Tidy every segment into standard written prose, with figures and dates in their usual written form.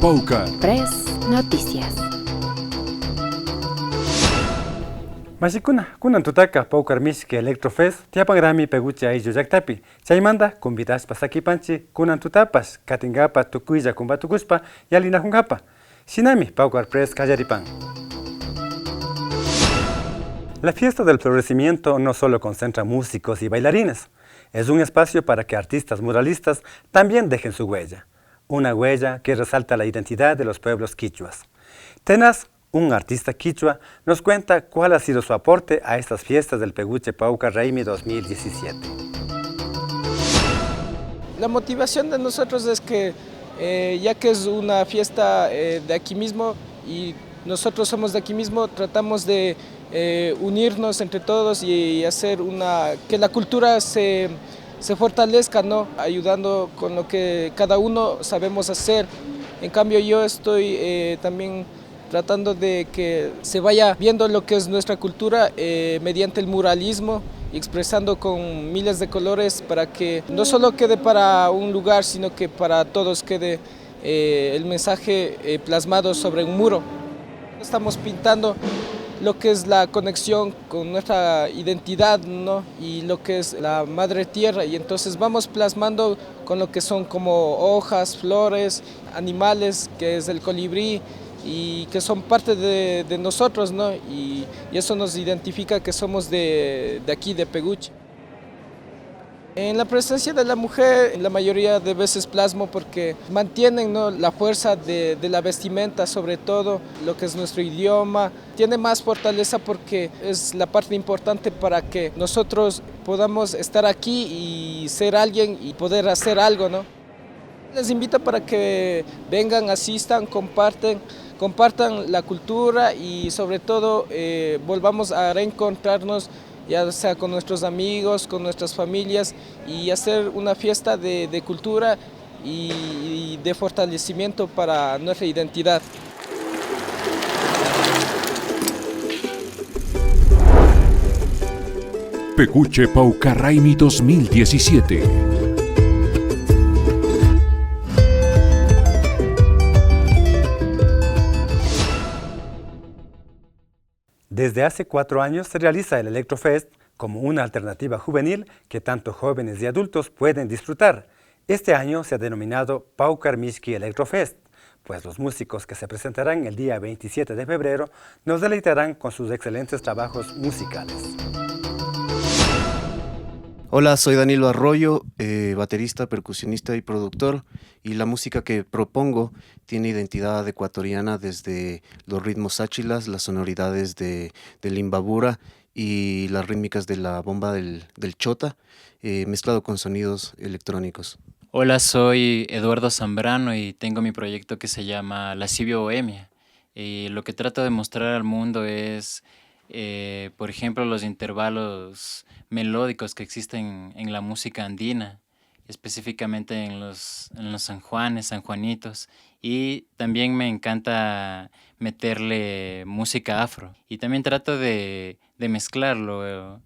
Paucar. Press Noticias. Mashikuna, kunan tutaka Paucar Mishki Electrofest, tiapangrami peguchi aillo yaktapi. Chaymanda, convidas pasakipanchi, kunan tutapas, katingapa tukuya kumbatukuspa, yalina jungapa. Shinami, Paucar Press Kallaripan. La fiesta del florecimiento no solo concentra músicos y bailarines, es un espacio para que artistas muralistas también dejen su huella. Una huella que resalta la identidad de los pueblos quichuas. Tenaz, un artista quichua, nos cuenta cuál ha sido su aporte a estas fiestas del Peguche Paucar Raimi 2017. La motivación de nosotros es que, ya que es una fiesta de aquí mismo y nosotros somos de aquí mismo, tratamos de unirnos entre todos y hacer que la cultura se fortalezca, ¿no? Ayudando con lo que cada uno sabemos hacer. En cambio yo estoy también tratando de que se vaya viendo lo que es nuestra cultura mediante el muralismo, expresando con miles de colores para que no solo quede para un lugar, sino que para todos quede el mensaje plasmado sobre un muro. Estamos pintando lo que es la conexión con nuestra identidad, ¿no? Y lo que es la madre tierra, y entonces vamos plasmando con lo que son como hojas, flores, animales, que es el colibrí, y que son parte de nosotros, ¿no? Y eso nos identifica que somos de aquí, de Peguche. En la presencia de la mujer, la mayoría de veces plasmo porque mantienen, ¿no?, la fuerza de la vestimenta, sobre todo lo que es nuestro idioma. Tiene más fortaleza porque es la parte importante para que nosotros podamos estar aquí y ser alguien y poder hacer algo, ¿no? Les invito para que vengan, asistan, compartan la cultura y sobre todo volvamos a reencontrarnos, ya sea con nuestros amigos, con nuestras familias, y hacer una fiesta de cultura y de fortalecimiento para nuestra identidad. Peguche Paucar Raimi 2017. Desde hace 4 años se realiza el Electrofest como una alternativa juvenil que tanto jóvenes y adultos pueden disfrutar. Este año se ha denominado Paucar Mishki Electrofest, pues los músicos que se presentarán el día 27 de febrero nos deleitarán con sus excelentes trabajos musicales. Hola, soy Danilo Arroyo, baterista, percusionista y productor, y la música que propongo tiene identidad ecuatoriana desde los ritmos sáchilas, las sonoridades del imbabura y las rítmicas de la bomba del chota, mezclado con sonidos electrónicos. Hola, soy Eduardo Zambrano y tengo mi proyecto que se llama Lascivio Bohemia. Y lo que trato de mostrar al mundo es, por ejemplo, los intervalos melódicos que existen en la música andina, específicamente en los San Juanes, San Juanitos, y también me encanta meterle música afro. Y también trato de mezclar lo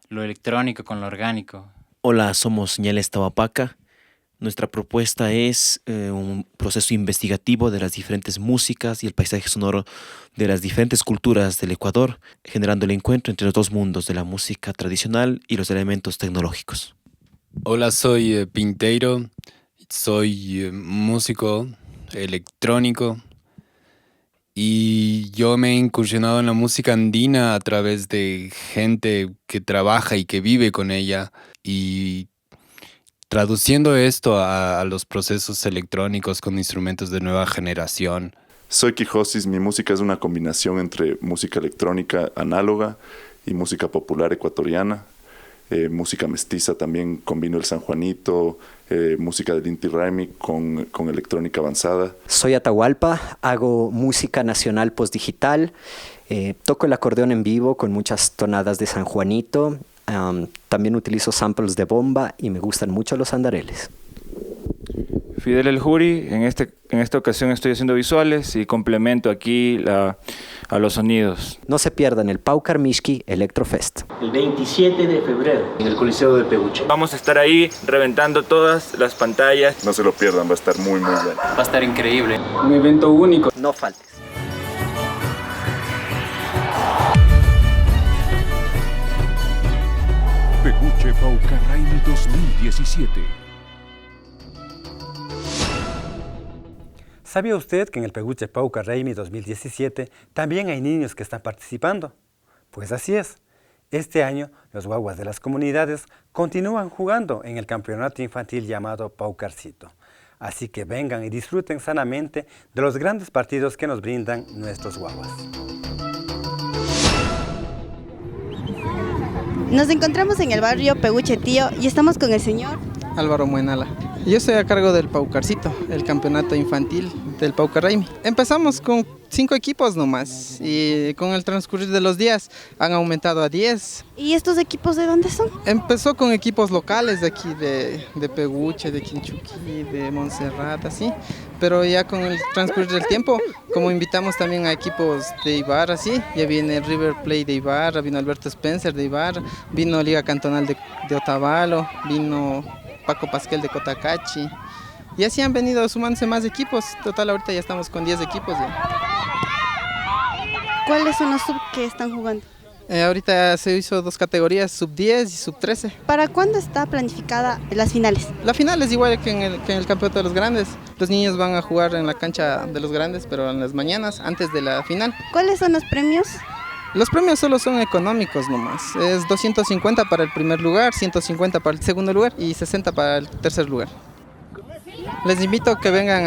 electrónico con lo orgánico. Hola, somos Ñeles Tabapaca. Nuestra propuesta es un proceso investigativo de las diferentes músicas y el paisaje sonoro de las diferentes culturas del Ecuador, generando el encuentro entre los dos mundos de la música tradicional y los elementos tecnológicos. Hola, soy Pinteiro, soy músico electrónico y yo me he incursionado en la música andina a través de gente que trabaja y que vive con ella, y traduciendo esto a los procesos electrónicos con instrumentos de nueva generación. Soy Quijosis, mi música es una combinación entre música electrónica análoga y música popular ecuatoriana. Música mestiza también, combino el sanjuanito, música del Inti Raymi con electrónica avanzada. Soy Atahualpa, hago música nacional postdigital, toco el acordeón en vivo con muchas tonadas de sanjuanito. También utilizo samples de bomba y me gustan mucho los andareles. Fidel El Juri. En esta ocasión estoy haciendo visuales y complemento aquí a los sonidos. No se pierdan el Paucar Mishki Electrofest. El 27 de febrero en el Coliseo de Peguche. Vamos a estar ahí reventando todas las pantallas. No se lo pierdan, va a estar muy bueno. Va a estar increíble. Un evento único. No faltes. Peguche Paucarraimi 2017. ¿Sabía usted que en el Peguche Paucarraimi 2017 también hay niños que están participando? Pues así es. Este año, los guaguas de las comunidades continúan jugando en el campeonato infantil llamado Paucarcito. Así que vengan y disfruten sanamente de los grandes partidos que nos brindan nuestros guaguas. Nos encontramos en el barrio Peguche Tío y estamos con el señor Álvaro Muenala. Yo estoy a cargo del Paucarcito, el campeonato infantil del Paucarraimi. Empezamos con 5 equipos nomás y con el transcurrir de los días han aumentado a 10. ¿Y estos equipos de dónde son? Empezó con equipos locales de aquí, de Peguche, de Quinchuquí, de Montserrat, así. Pero ya con el transcurrir del tiempo, como invitamos también a equipos de Ibarra, así, ya viene River Plate de Ibarra, vino Alberto Spencer de Ibarra, vino Liga Cantonal de Otavalo, vino Paco Pasquel de Cotacachi. Y así han venido sumándose más equipos. Total, ahorita ya estamos con 10 equipos. ¿Cuáles son los sub que están jugando? Ahorita se hizo 2 categorías, sub 10 y sub 13. ¿Para cuándo está planificada las finales? La final es igual que en el campeonato de los grandes. Los niños van a jugar en la cancha de los grandes, pero en las mañanas, antes de la final. ¿Cuáles son los premios? Los premios solo son económicos nomás. Es 250 para el primer lugar, 150 para el segundo lugar y 60 para el tercer lugar. Les invito a que vengan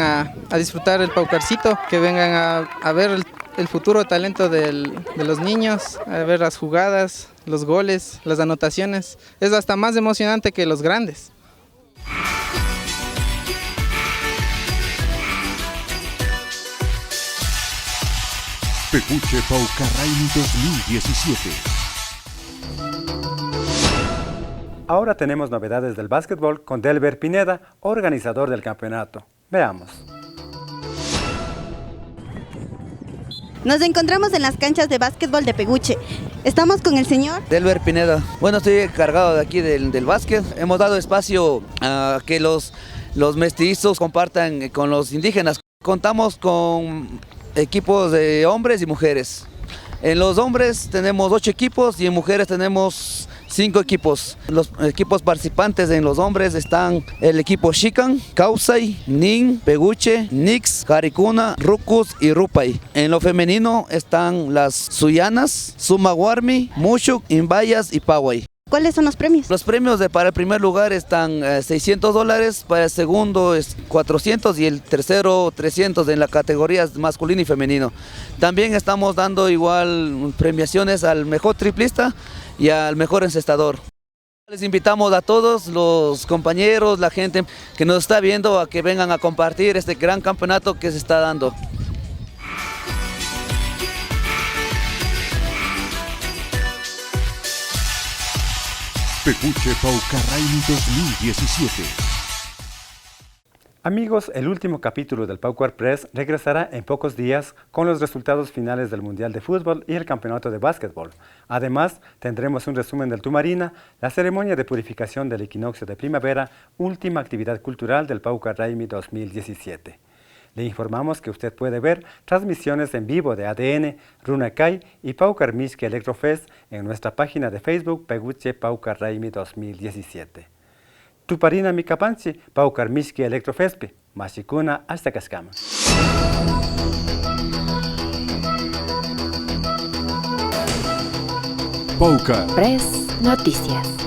a disfrutar el Paucarcito, que vengan a ver el futuro talento de los niños, a ver las jugadas, los goles, las anotaciones. Es hasta más emocionante que los grandes. Peguche Paucarraimi 2017. Ahora tenemos novedades del básquetbol con Delber Pineda, organizador del campeonato. Veamos. Nos encontramos en las canchas de básquetbol de Peguche. Estamos con el señor Delber Pineda. Bueno, estoy encargado de aquí del básquet. Hemos dado espacio a que los mestizos compartan con los indígenas. Contamos con equipos de hombres y mujeres. En los hombres tenemos 8 equipos y en mujeres tenemos 5 equipos. Los equipos participantes en los hombres están el equipo Xican, Causay, Nin, Peguche, Nix, Jaricuna, Rucus y Rupay. En lo femenino están las Suyanas, Sumaguarmi, Mushuk, Imbayas y Paway. ¿Cuáles son los premios? Los premios para el primer lugar están $600, para el segundo es 400 y el tercero 300 en las categorías masculino y femenino. También estamos dando igual premiaciones al mejor triplista y al mejor encestador. Les invitamos a todos los compañeros, la gente que nos está viendo a que vengan a compartir este gran campeonato que se está dando. Peguche Paucarraimi 2017. Amigos, el último capítulo del Paucar Press regresará en pocos días con los resultados finales del Mundial de Fútbol y el Campeonato de Básquetbol. Además, tendremos un resumen del Tumarina, la ceremonia de purificación del equinoccio de primavera, última actividad cultural del Paucarraimi 2017. Le informamos que usted puede ver transmisiones en vivo de ADN, Runacay y Paucar Mishki Electrofest en nuestra página de Facebook Peguche Paucarraimi 2017. Tuparina Mikapanchi, Paucar Mishki Electrofespi, Mashikuna hasta Cascama. Paucar Press Noticias.